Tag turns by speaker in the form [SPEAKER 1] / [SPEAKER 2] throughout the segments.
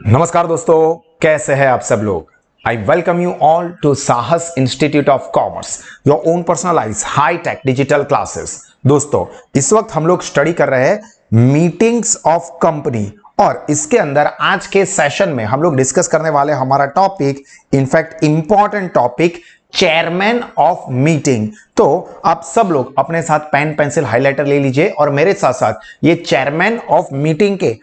[SPEAKER 1] नमस्कार दोस्तों, कैसे हैं आप सब लोग। I welcome you all to Sahas institute of commerce, your own personalize high tech digital classes. दोस्तों, इस वक्त हम लोग स्टडी कर रहे हैं मीटिंग्स ऑफ कंपनी और इसके अंदर आज के सेशन में हम लोग डिस्कस करने वाले हमारा topic, in fact important topic, chairman of meeting. तो आप सब लोग अपने साथ पेन पेंसिल हाइलाइटर ले लीजिए और मेरे साथ साथ ये चेयरमैन ऑफ मीटिंग के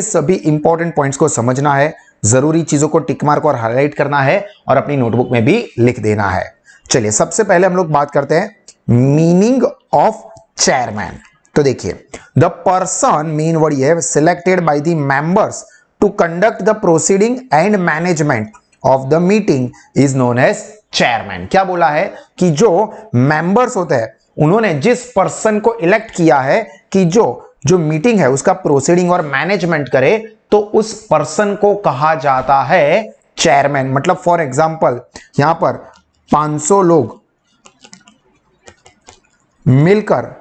[SPEAKER 1] सभी इंपॉर्टेंट पॉइंट्स को समझना है, जरूरी चीजों को टिक मार्क और हाईलाइट करना है और अपनी नोटबुक में भी लिख देना है। चलिए, सबसे पहले हम लोग बात करते हैं मीनिंग ऑफ चेयरमैन। तो देखिए, द पर्सन मीन वर्ड ये selected by the members to conduct the proceeding and management of the meeting is known as chairman. क्या बोला है कि जो मेंबर्स होते हैं उन्होंने जिस पर्सन को इलेक्ट किया है कि जो मीटिंग है उसका प्रोसीडिंग और मैनेजमेंट करे, तो उस पर्सन को कहा जाता है चेयरमैन। मतलब फॉर एग्जांपल यहां पर 500 लोग मिलकर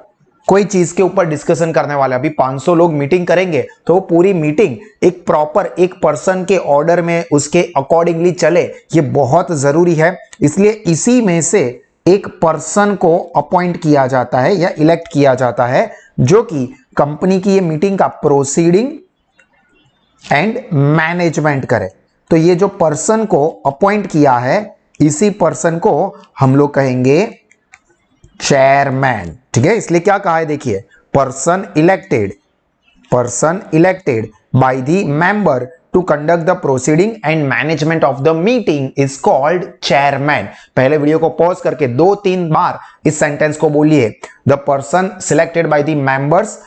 [SPEAKER 1] कोई चीज के ऊपर डिस्कशन करने वाले, अभी 500 लोग मीटिंग करेंगे तो वो पूरी मीटिंग एक प्रॉपर एक पर्सन के ऑर्डर में उसके अकॉर्डिंगली चले, ये बहुत जरूरी है। इसलिए इसी में से एक पर्सन को अपॉइंट किया जाता है या इलेक्ट किया जाता है जो कि कंपनी की ये मीटिंग का प्रोसीडिंग एंड मैनेजमेंट करे। तो ये जो पर्सन को अपॉइंट किया है, इसी पर्सन को हम लोग कहेंगे चेयरमैन। ठीक है, इसलिए क्या कहा है, देखिए, person elected by the member to conduct the proceeding and management of the meeting is called chairman. पहले वीडियो को पॉज करके 2-3 बार इस सेंटेंस को बोलिए, the person selected by the members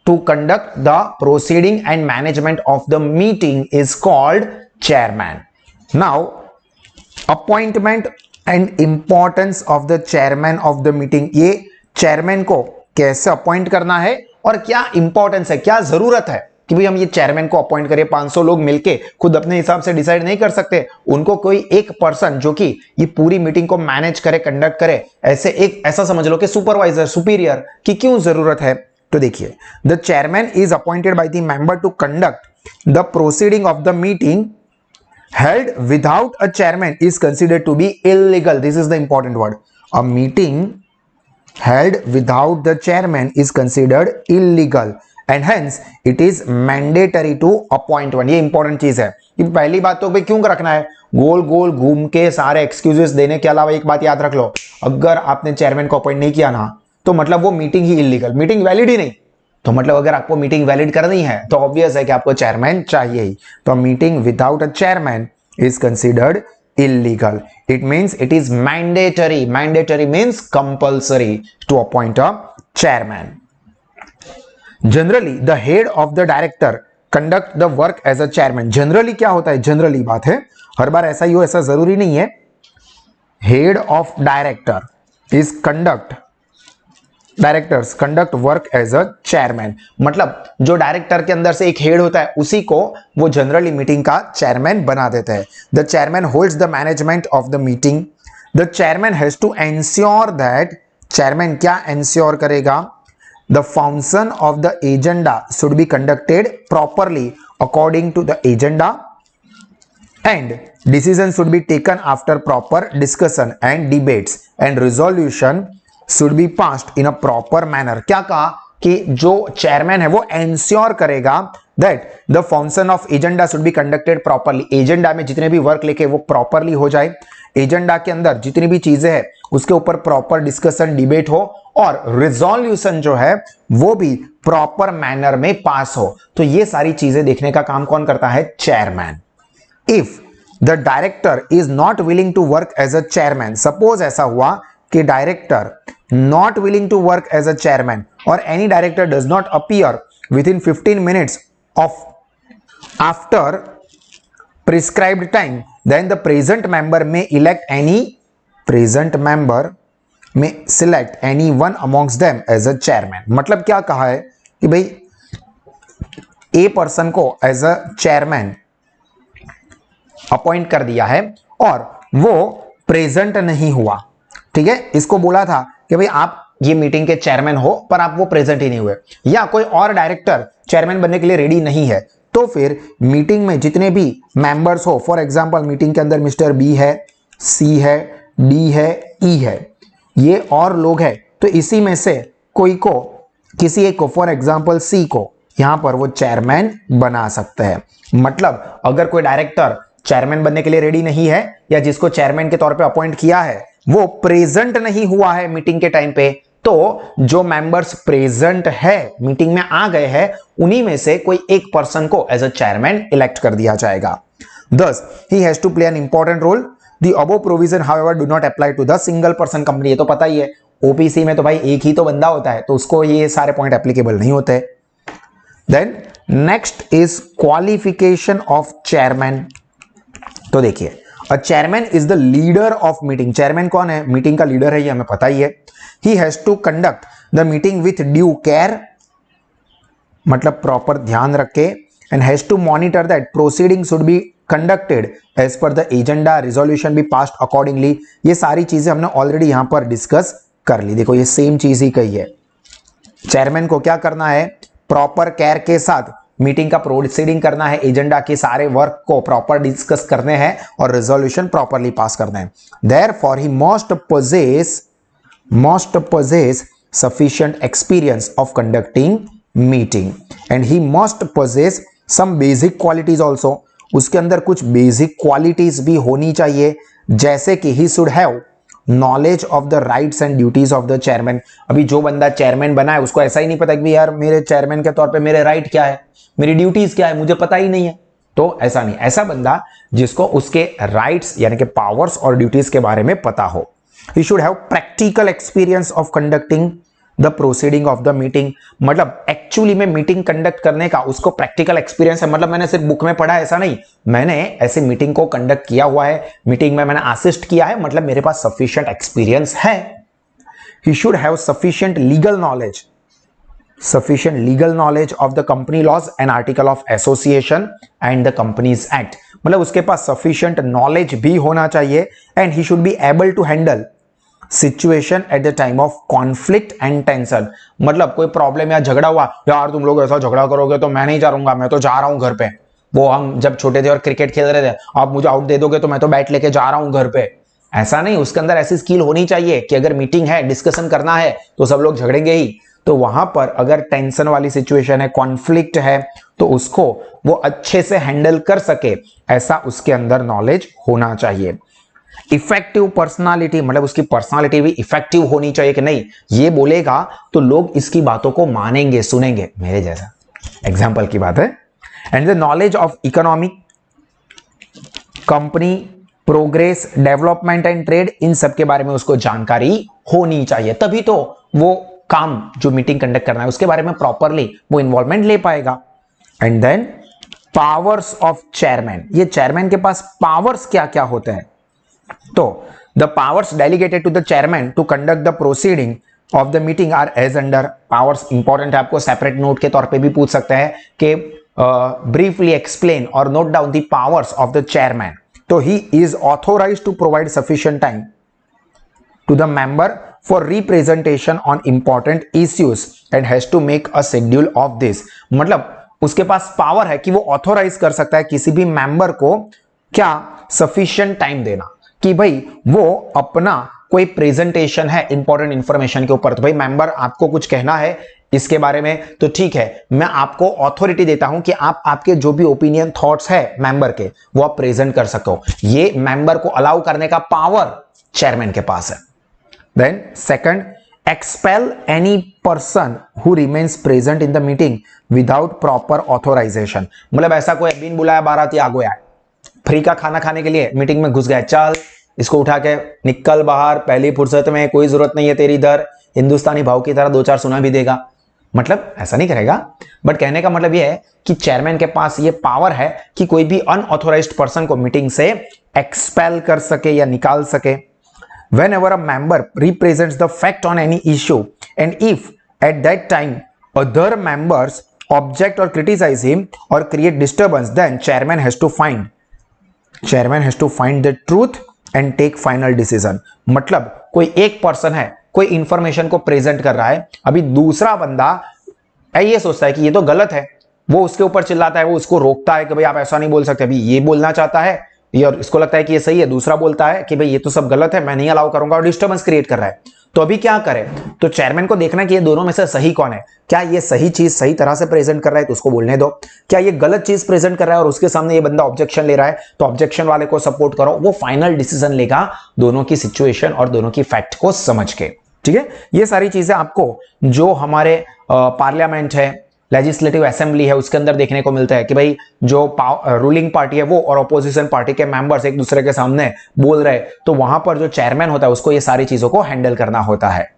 [SPEAKER 1] to conduct the proceeding and management of the meeting is called chairman. Now appointment and importance of the chairman of the meeting. ये chairman को कैसे appoint करना है और क्या importance है, क्या जरूरत है कि भाई हम ये चेयरमैन को अपॉइंट करें। 500 लोग मिलके खुद अपने हिसाब से डिसाइड नहीं कर सकते, उनको कोई एक पर्सन जो कि ये पूरी मीटिंग को मैनेज करे, कंडक्ट करे, ऐसा समझ लो कि सुपरवाइजर, सुपीरियर की क्यों जरूरत है। तो देखिए, the chairman is appointed by the member to conduct the proceeding of the meeting held without a chairman is considered to be illegal. This is the important word. A meeting held without the chairman is considered illegal and hence it is mandatory to appoint one. ये important चीज है। ये पहली बात तो भाई क्यों रखना है, गोल गोल घूम के सारे एक्सक्यूजेस देने के अलावा एक बात याद रख लो, अगर आपने चेयरमैन को अपॉइंट नहीं किया ना, तो मतलब वो मीटिंग ही इलीगल, मीटिंग वैलिड ही नहीं। तो मतलब अगर आपको मीटिंग वैलिड करनी है तो ऑब्वियस है कि आपको चेयरमैन चाहिए ही। तो meeting without a chairman is considered illegal. It means it is mandatory, mandatory means compulsory to appoint a chairman. Generally the head of the director conduct the work as a chairman. Generally क्या होता है, generally बात है, हर बार ऐसा ही हो ऐसा जरूरी नहीं है। Head of director is directors conduct work as a chairman. मतलब जो डायरेक्टर के अंदर से एक हेड होता है उसी को वो जनरली मीटिंग का चेयरमैन बना देते हैं। The chairman holds the management of the meeting. The chairman has to ensure that, chairman क्या एंश्योर करेगा, the function of the agenda should be conducted properly according to the agenda and decision should be taken after proper discussion and debates and resolution should be passed in a proper manner। क्या कहा कि जो chairman है वो ensure करेगा that the function of agenda should be conducted properly। Agenda में जितने भी वर्क लेके वो प्रॉपरली हो जाए, एजेंडा के अंदर जितनी भी चीजें हैं उसके ऊपर प्रॉपर डिस्कशन, डिबेट हो और रिजोल्यूशन जो है वो भी प्रॉपर मैनर में पास हो। तो ये सारी चीजें देखने का काम कौन करता है, chairman. If the director is not willing to work as a chairman, suppose ऐसा हुआ कि director not willing to work as a chairman or any director does not appear within 15 minutes of after prescribed time, then the present member may select any one amongst them as a chairman। मतलब क्या कहा है कि भाई a person को as a chairman appoint कर दिया है और वो प्रेजेंट नहीं हुआ, ठीक है, इसको बोला था कि भाई आप ये मीटिंग के चेयरमैन हो पर आप वो प्रेजेंट ही नहीं हुए, या कोई और डायरेक्टर चेयरमैन बनने के लिए रेडी नहीं है, तो फिर मीटिंग में जितने भी मेंबर्स हो, फॉर एग्जांपल मीटिंग के अंदर मिस्टर बी है, सी है, डी है, ई है, ये और लोग हैं, तो इसी में से कोई को, किसी एक को, फॉर एग्जांपल सी को यहां पर वो चेयरमैन बना सकते हैं। मतलब अगर कोई डायरेक्टर चेयरमैन बनने के लिए रेडी नहीं है या जिसको चेयरमैन के तौर पे अपॉइंट किया है वो प्रेजेंट नहीं हुआ है मीटिंग के टाइम पे, तो जो मेंबर्स प्रेजेंट है, मीटिंग में आ गए हैं, उन्हीं में से कोई एक पर्सन को एज अ चेयरमैन इलेक्ट कर दिया जाएगा। Thus, he has to play an important role. The above provision, however, do not apply to the single person company. ये तो पता ही है, ओपीसी में तो भाई एक ही तो बंदा होता है, तो उसको ये सारे पॉइंट एप्लीकेबल नहीं होते। Then next is qualification of chairman. तो देखिए, a chairman is the leader of meeting. Chairman कौन है? मीटिंग का लीडर है, ये हमें पता ही है। He has to conduct the meeting with due care, मतलब प्रॉपर ध्यान रखे, and has to monitor that proceeding should be conducted as per the agenda, resolution भी पास्ड अकॉर्डिंगली। ये सारी चीजें हमने ऑलरेडी यहां पर डिस्कस कर ली। देखो ये सेम चीज ही कही है। चेयरमैन को क्या करना है? प्रॉपर केयर के साथ मीटिंग का प्रोसीडिंग करना है, एजेंडा के सारे वर्क को प्रॉपर डिस्कस करने हैं और रिजोल्यूशन प्रॉपरली पास करना है। Therefore he must possess sufficient experience of conducting meeting and he must possess some basic qualities also। उसके अंदर कुछ बेसिक क्वालिटीज भी होनी चाहिए, जैसे कि ही should have knowledge of the rights and duties of the chairman. अभी जो बंदा चेयरमैन बना है उसको ऐसा ही नहीं पता कि यार मेरे चेयरमैन के तौर पे मेरे राइट क्या है, मेरी ड्यूटीज क्या है, मुझे पता ही नहीं है। तो ऐसा नहीं, ऐसा बंदा जिसको उसके राइट्स यानी कि पावर्स और ड्यूटीज के बारे में पता हो। ही should have practical experience of conducting the proceeding of the meeting, मतलब एक्चुअली में मीटिंग कंडक्ट करने का उसको प्रैक्टिकल एक्सपीरियंस है। मतलब मैंने सिर्फ बुक में पढ़ा, ऐसा नहीं, मैंने ऐसे मीटिंग को कंडक्ट किया हुआ है, मीटिंग में मैंने असिस्ट किया है, मतलब मेरे पास सफिशिएंट एक्सपीरियंस है। He should have sufficient legal knowledge of the company laws and article of association and the companies act, मतलब उसके पास सफिशिएंट नॉलेज भी होना चाहिए। And he should be able to handle situation at the time of conflict and tension, मतलब कोई problem या झगड़ा हुआ, यार तुम लोग ऐसा झगड़ा करोगे तो मैं नहीं जा रहूंगा, मैं तो जा रहा हूं घर पे। वो हम जब छोटे थे और क्रिकेट खेल रहे थे, आप मुझे आउट दे दोगे तो मैं तो बैट लेके जा रहा हूं घर पे। ऐसा नहीं, उसके अंदर ऐसी स्किल होनी चाहिए कि अगर मीटिंग है, डिस्कशन करना है तो सब लोग झगड़ेंगे ही, तो वहां पर अगर टेंशन वाली सिचुएशन है, कॉन्फ्लिक्ट है, तो उसको वो अच्छे से हैंडल कर सके, ऐसा उसके अंदर नॉलेज होना चाहिए। इफेक्टिव पर्सनालिटी, मतलब उसकी पर्सनालिटी भी इफेक्टिव होनी चाहिए कि नहीं, ये बोलेगा तो लोग इसकी बातों को मानेंगे, सुनेंगे, मेरे जैसा एग्जाम्पल की बात है। And the knowledge of economic, company, progress, development and trade, इन सब के बारे में उसको जानकारी होनी चाहिए, तभी तो वो काम जो मीटिंग कंडक्ट करना है उसके बारे में प्रॉपरली वो इन्वॉल्वमेंट ले पाएगा। And then powers of chairman, ये चेयरमैन के पास पावर्स क्या क्या होते हैं? तो the powers delegated to the chairman to conduct the proceeding of the meeting are as under. Powers important है, आपको सेपरेट नोट के तौर पे भी पूछ सकते हैं कि ब्रीफली एक्सप्लेन और note down the powers of the chairman. तो he is authorized to provide sufficient time to the member for representation on important issues and has to make a schedule of this, मतलब उसके पास power है कि वो authorise कर सकता है किसी भी मेंबर को क्या सफिशिएंट टाइम देना, कि भाई वो अपना कोई प्रेजेंटेशन है इंपॉर्टेंट इंफॉर्मेशन के ऊपर, तो भाई मेंबर आपको कुछ कहना है इसके बारे में, तो ठीक है, मैं आपको ऑथोरिटी देता हूं कि आप आपके जो भी ओपिनियन थॉट्स है मेंबर के वो आप प्रेजेंट कर सको। ये मेंबर को अलाउ करने का पावर चेयरमैन के पास है। Then second, expel any person who remains present in the meeting without proper authorization, मतलब ऐसा कोई बिन बुलाया बाराती आ गया है, फ्री का खाना खाने के लिए मीटिंग में घुस गया, चल इसको उठा के निकल बाहर, पहली फुर्सत में, कोई जरूरत नहीं है तेरी इधर, हिंदुस्तानी भाव की तरह दो चार सुना भी देगा, मतलब ऐसा नहीं करेगा। बट कहने का मतलब यह है कि चेयरमैन के पास ये पावर है कि कोई भी अनऑथोराइज्ड पर्सन को मीटिंग से एक्सपेल कर सके या निकाल सके। Whenever a member represents the fact on any issue and if at that time other members object or criticize him or create disturbance, then chairman has to find the truth and take final decision। मतलब कोई एक person है, कोई information को present कर रहा है, अभी दूसरा बंदा ये सोचता है कि ये तो गलत है, वो उसके ऊपर चिल्लाता है, वो उसको रोकता है कि भाई आप ऐसा नहीं बोल सकते, अभी ये बोलना चाहता है ये और इसको लगता है कि ये सही है, दूसरा बोलता है कि भाई ये तो सब गलत है, मैं नहीं अलाउ करूंगा, और डिस्टर्बेंस क्रिएट कर रहा है। तो अभी क्या करें? तो चेयरमैन को देखना कि ये दोनों में से सही कौन है। क्या ये सही चीज सही तरह से प्रेजेंट कर रहा है तो उसको बोलने दो, क्या ये गलत चीज प्रेजेंट कर रहा है और उसके सामने ये बंदा ऑब्जेक्शन ले रहा है तो ऑब्जेक्शन वाले को सपोर्ट करो, वो फाइनल डिसीजन लेगा दोनों की सिचुएशन और दोनों की फैक्ट को समझ के। ठीक है, ये सारी चीजें आपको जो हमारे पार्लियामेंट है, लेजिस्लेटिव असेंबली है, उसके अंदर देखने को मिलता है कि भाई जो रूलिंग पार्टी है वो और ऑपोजिशन पार्टी के मेंबर्स एक दूसरे के सामने बोल रहे, तो वहां पर जो चेयरमैन होता है उसको ये सारी चीजों को हैंडल करना होता है।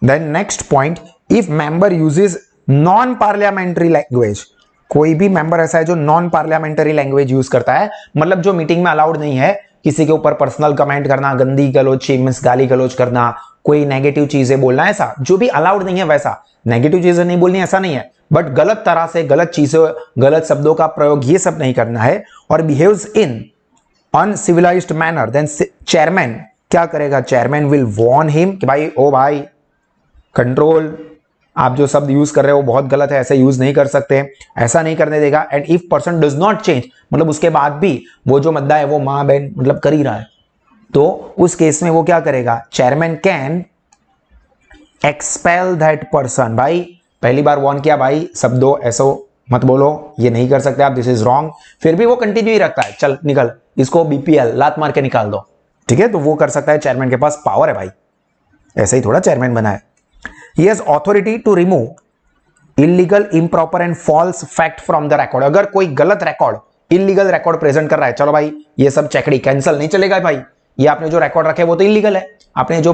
[SPEAKER 1] Then next point, if member uses non parliamentary language, कोई भी मेंबर ऐसा है जो नॉन पार्लियामेंट्री लैंग्वेज यूज करता है, मतलब जो मीटिंग में अलाउड नहीं है किसी के ऊपर पर्सनल कमेंट करना, गंदी गलोच मींस गाली गलोच करना, कोई नेगेटिव चीजें बोलना, ऐसा जो भी अलाउड नहीं है, वैसा नेगेटिव चीजें नहीं बोलनी ऐसा नहीं है, बट गलत तरह से गलत चीजों गलत शब्दों का प्रयोग ये सब नहीं करना है, और बिहेव्स इन अनसिविलाइज्ड मैनर, देन चेयरमैन क्या करेगा? चेयरमैन विल वार्न हिम कि भाई ओ भाई कंट्रोल, आप जो शब्द यूज कर रहे हो बहुत गलत है, ऐसे यूज नहीं कर सकते, ऐसा नहीं करने देगा। And if person does not change, मतलब उसके बाद भी वो जो मुद्दा है वो मां बहन मतलब कर ही रहा है, तो उस केस में वो क्या करेगा? Chairman can expel that person. भाई पहली बार वार्न किया, भाई शब्दों ऐसो मत बोलो, ये नहीं कर सकते आप, दिस इज रॉन्ग, फिर भी वो कंटिन्यू ही रखता है, चल निकल, इसको बीपीएल लात मार के निकाल दो। ठीक है, तो वो कर सकता है, चेयरमैन के पास पावर है भाई, ऐसे ही थोड़ा चेयरमैन बना है। He has authority to remove illegal, improper and false fact from the record। अगर कोई गलत रिकॉर्ड, इलीगल रिकॉर्ड प्रेजेंट कर रहा है, चलो भाई ये सब चेकड़ी कैंसिल नहीं चलेगा भाई, ये आपने जो रिकॉर्ड रखे वो तो इलीगल है, आपने जो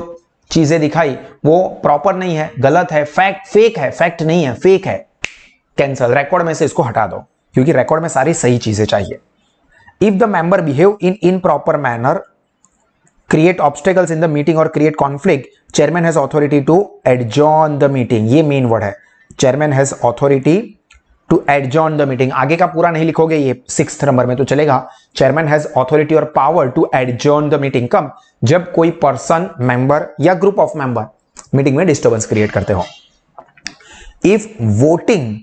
[SPEAKER 1] चीजें दिखाई वो प्रॉपर नहीं है, गलत है, फैक्ट फेक है, फैक्ट नहीं है फेक है, कैंसिल, रिकॉर्ड में से इसको हटा दो, क्योंकि रिकॉर्ड में सारी सही चीजें चाहिए। If the member behave in improper manner, create obstacles in the meeting or create conflict, chairman has authority to adjourn the meeting। ये मेन वर्ड है, chairman has authority to adjourn the meeting। आगे का पूरा नहीं लिखोगे ये 6th number में तो चलेगा, chairman has authority और power to adjourn the meeting। कब? जब कोई पर्सन, मेंबर या ग्रुप ऑफ मेंबर मीटिंग में डिस्टर्बेंस क्रिएट करते हो। If voting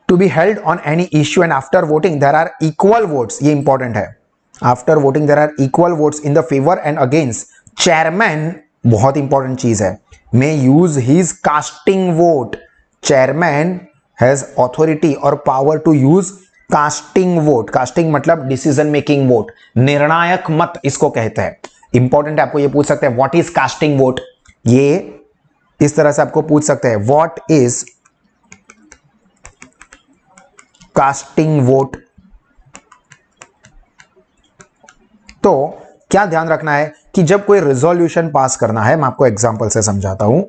[SPEAKER 1] to be held on any issue and after voting there are equal votes, ये important है, after voting there are equal votes in the favour and against, chairman बहुत important चीज है, may use his casting vote. Chairman has authority और power to use casting vote. Casting मतलब decision making vote, निर्णायक मत इसको कहते हैं। इंपॉर्टेंट है, आपको ये पूछ सकते हैं व्हाट इज कास्टिंग वोट, ये इस तरह से आपको पूछ सकते हैं व्हाट इज कास्टिंग वोट। तो क्या ध्यान रखना है कि जब कोई रिजोल्यूशन पास करना है, मैं आपको एग्जांपल से समझाता हूं,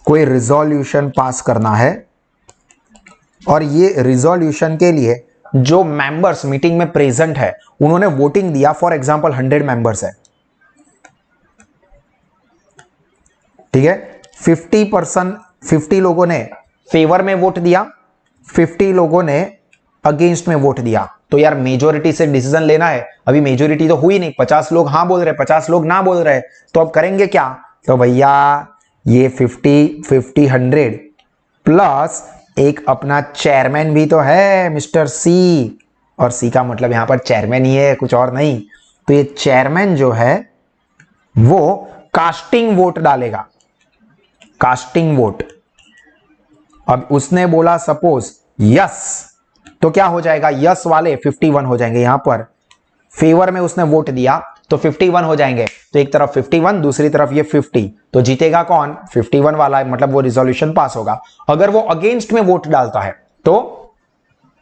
[SPEAKER 1] कोई रिजोल्यूशन पास करना है और ये रिजोल्यूशन के लिए जो मेंबर्स मीटिंग में प्रेजेंट है उन्होंने वोटिंग दिया, फॉर एग्जांपल 100 मेंबर्स है, ठीक है, 50 लोगों ने फेवर में वोट दिया, 50 लोगों ने अगेंस्ट में वोट दिया, तो यार मेजोरिटी से डिसीजन लेना है, अभी मेजोरिटी तो हुई नहीं, 50 लोग हाँ बोल रहे, 50 लोग ना बोल रहे, तो अब करेंगे क्या? तो भैया ये 50 100 प्लस एक अपना चेयरमैन भी तो है मिस्टर सी, और सी का मतलब यहां पर चेयरमैन ही है, कुछ और नहीं, तो ये चेयरमैन जो है वो कास्टिंग वोट डालेगा, कास्टिंग वोट। अब उसने बोला सपोज यस, तो क्या हो जाएगा? यस वाले 51 हो जाएंगे, यहां पर फेवर में उसने वोट दिया तो 51 हो जाएंगे, तो एक तरफ 51 दूसरी तरफ ये 50, तो जीतेगा कौन? 51 वाला, मतलब वो रिजोल्यूशन पास होगा। अगर वो अगेंस्ट में वोट डालता है तो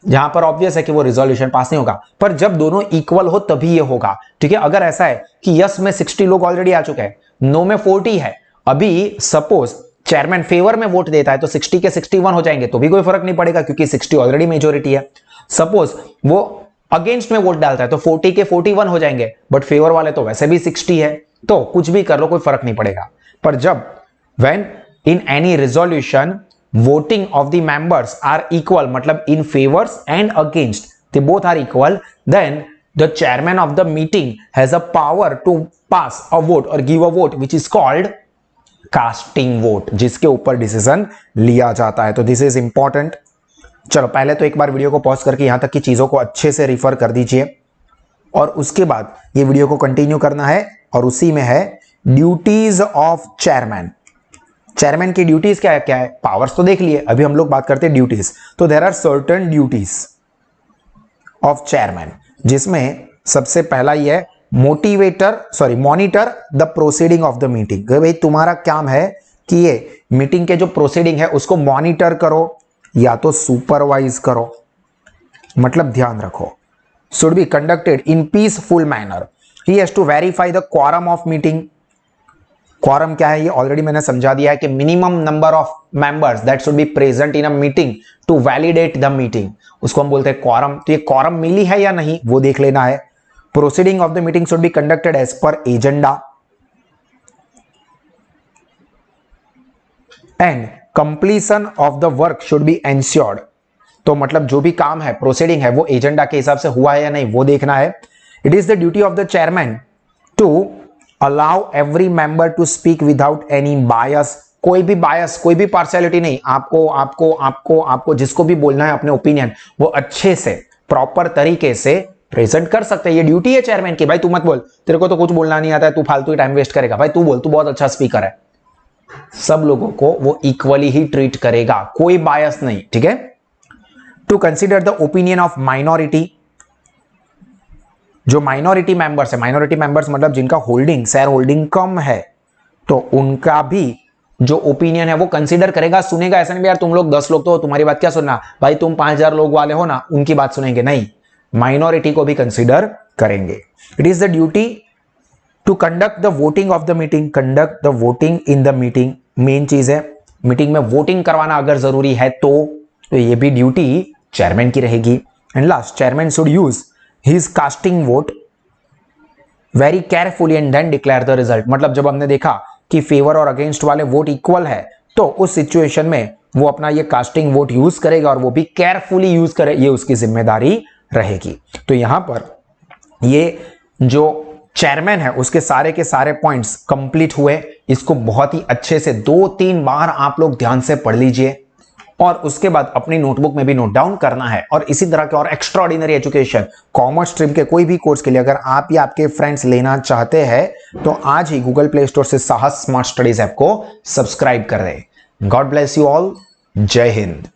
[SPEAKER 1] यहां पर ऑब्वियस है कि वो रिजोल्यूशन पास नहीं होगा, पर जब दोनों इक्वल हो तभी ये होगा। ठीक है, अगर ऐसा है कि यस में 60 लोग ऑलरेडी आ चुके हैं, नो में 40 है, अभी सपोज चेयरमैन फेवर में वोट देता है तो 60 के 61 हो जाएंगे, तो भी कोई फर्क नहीं पड़ेगा क्योंकि 60 ऑलरेडी मेजोरिटी है। सपोज वो अगेंस्ट में वोट डालता है तो 40 के 41 हो जाएंगे, बट फेवर वाले तो वैसे भी 60 है, तो कुछ भी कर लो कोई फर्क नहीं पड़ेगा। पर जब when in any resolution voting of the members are equal, मतलब in favours and against they both are equal, then the chairman of the meeting has a power to pass a vote और give a vote which is called casting vote, जिसके ऊपर decision लिया जाता है। तो this is important. चलो पहले तो एक बार वीडियो को पॉज करके यहां तक की चीजों को अच्छे से रिफर कर दीजिए और उसके बाद ये वीडियो को कंटिन्यू करना है और उसी में है ड्यूटीज ऑफ चेयरमैन। चेयरमैन की ड्यूटीज क्या है? पावर्स तो देख लिए, अभी हम लोग बात करते हैं ड्यूटीज। तो there are certain duties of chairman, जिसमें सबसे पहला ये है monitor the proceeding of the meeting. भाई तुम्हारा काम है कि ये मीटिंग के जो प्रोसीडिंग है उसको मॉनिटर करो या तो सुपरवाइज करो, मतलब ध्यान रखो। Should be conducted in peaceful manner. He has to verify the quorum of meeting. Quorum क्या है ये ऑलरेडी मैंने समझा दिया है कि minimum number of members that should be present in a meeting to validate the meeting, उसको हम बोलते हैं क्वारम। तो ये क्वारम मिली है या नहीं वो देख लेना है। Proceeding of the meeting should be conducted as per agenda and completion of the work should be ensured. तो मतलब जो भी काम है, प्रोसीडिंग है, वो एजेंडा के हिसाब से हुआ है या नहीं वो देखना है। It is the duty of the chairman to allow every member to speak without any bias. कोई भी बायस, कोई भी पार्शियलिटी नहीं। आपको जिसको भी बोलना है अपने ओपिनियन वो अच्छे से प्रॉपर तरीके से प्रेजेंट कर सकते हैं। ये ड्यूटी है चेयरमैन की। भाई तू मत बोल, तेरे को तो कुछ बोलना नहीं आता है, तू फालतू ही टाइम वेस्ट करेगा। भाई तू बोल, तू बहुत अच्छा स्पीकर है। सब लोगों को वो इक्वली ही ट्रीट करेगा, कोई बायस नहीं, ठीक है। To consider the opinion of minority. जो माइनॉरिटी मेंबर्स है, माइनॉरिटी मेंबर्स मतलब जिनका होल्डिंग, शेयर होल्डिंग कम है, तो उनका भी जो ओपिनियन है वो कंसीडर करेगा, सुनेगा। ऐसा नहीं यार तुम लोग 10 लोग तो तुम्हारी बात क्या सुनना, भाई तुम 5000 लोग वाले हो ना, उनकी बात सुनेंगे नहीं, माइनॉरिटी को भी कंसीडर करेंगे। It is the duty to conduct the voting of the meeting. Conduct the voting in the meeting, main चीज है। मीटिंग में वोटिंग करवाना अगर जरूरी है तो ये भी ड्यूटी चेयरमैन की रहेगी। And last, chairman should use his casting vote very carefully and then declare the result. मतलब जब हमने देखा कि फेवर और अगेंस्ट वाले वोट इक्वल है तो उस सिचुएशन में वो अपना ये कास्टिंग वोट यूज करेगा और वो भी केयरफुली यूज करे, ये उसकी जिम्मेदारी रहेगी। तो यहां पर ये जो चेयरमैन है उसके सारे के सारे पॉइंट्स कंप्लीट हुए। इसको बहुत ही अच्छे से 2-3 बार आप लोग ध्यान से पढ़ लीजिए और उसके बाद अपनी नोटबुक में भी नोट डाउन करना है। और इसी तरह के और एक्स्ट्राऑर्डिनरी एजुकेशन कॉमर्स स्ट्रीम के कोई भी कोर्स के लिए अगर आप या आपके फ्रेंड्स लेना चाहते हैं तो आज ही गूगल प्ले स्टोर से साहस स्मार्ट स्टडीज ऐप को सब्सक्राइब कर दें। God bless you all. जय हिंद।